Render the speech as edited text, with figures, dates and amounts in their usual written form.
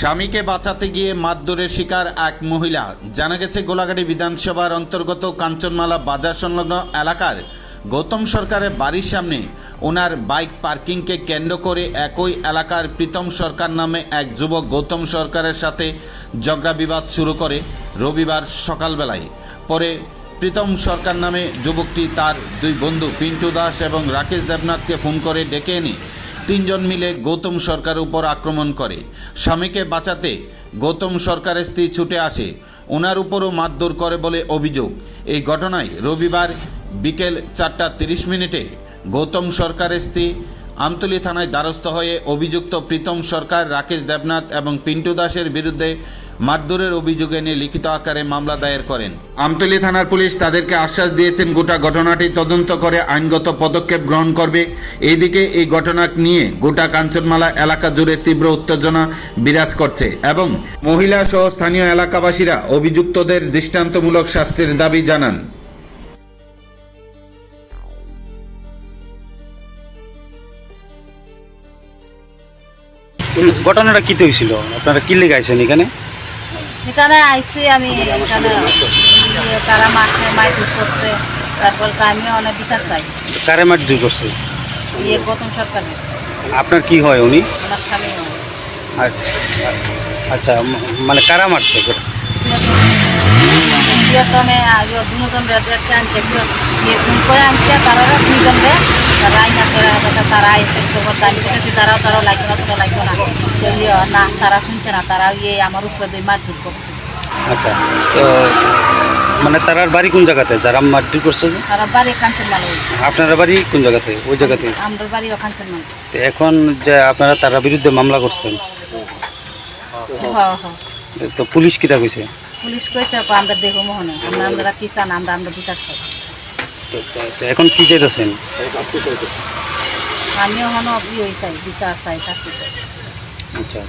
স্বামীকে বাঁচাতে গিয়ে মারধরের শিকার এক মহিলা। জানা গেছে গোলাঘাটি বিধানসভার অন্তর্গত কাঞ্চনমালা বাজার সংলগ্ন এলাকার গৌতম সরকারের বাড়ির সামনে ওনার বাইক পার্কিংকে কেন্দ্র করে একই এলাকার প্রীতম সরকার নামে এক যুবক গৌতম সরকারের সাথে ঝগড়া বিবাদ শুরু করে রবিবার সকালবেলায়। পরে প্রীতম সরকার নামে যুবকটি তার দুই বন্ধু পিন্টু দাস এবং রাকেশ দেবনাথকে ফোন করে ডেকে এনে তিনজন মিলে গৌতম সরকারের উপর আক্রমণ করে। স্বামীকে বাঁচাতে গৌতম সরকারের স্ত্রী ছুটে আসে, ওনার উপরও মারধর করে বলে অভিযোগ। এই ঘটনায় রবিবার বিকেল 4:30 গৌতম সরকারের স্ত্রী আমতলী থানায় দ্বারস্থ হয়ে অভিযুক্ত প্রীতম সরকার, রাকেশ দেবনাথ এবং পিন্টু দাসের বিরুদ্ধে মারধরের অভিযোগে নিয়ে লিখিত আকারে মামলা দায়ের করেন। আমতলী থানার পুলিশ তাদেরকে আশ্বাস দিয়েছেন গোটা ঘটনাটি তদন্ত করে আইনগত পদক্ষেপ গ্রহণ করবে। এইদিকে এই ঘটনা নিয়ে গোটা কাঞ্চনমালা এলাকা জুড়ে তীব্র উত্তেজনা বিরাজ করছে এবং মহিলা সহ স্থানীয় এলাকাবাসীরা অভিযুক্তদের দৃষ্টান্তমূলক শাস্তির দাবি জানান। ঘটনাটা কি হয়েছিল? আপনারা কি লেগে আইছেন এখানে? এখানে আইসি আমি এখানে তারা মারধর করছে, তারপর আমিও অনেক বিচার চাই। কারে মারধর করছে? গৌতম সরকারের। আপনার কি হয় উনি? আমার স্বামী হয়। আচ্ছা, মানে কারা মারছে? প্রিয়তমে দুজন আনছে, ফোন করে আনছে তারা দুজন রাইনা সেরা তারা এসে আমি শুনেছি তারাও লাগবে না, তোরা লাগবে না, না তারা শুনছে না, তারা আমার উপরে দুই মারধর করছে। আচ্ছা, তো মানে তারার বাড়ি কোন জায়গাতে যারা মারধর করছে? তারা বাড়ি কাঞ্চনমালা। আপনার বাড়ি কোন জায়গাতে? ওই জায়গাতে আমার বাড়িও কাঞ্চনমালা। এখন যে আপনারা তার বিরুদ্ধে মামলা করছেন, তো পুলিশ কিটা কইছে? পুলিশ কইছে আমরা দেখো মোহনে আমরা কি চান, আমরা বিচার চাই। এখন কি চাইতেছেন? আমিও হন চাই, বিচার চাই, শাস্তি চাই। আচ্ছা।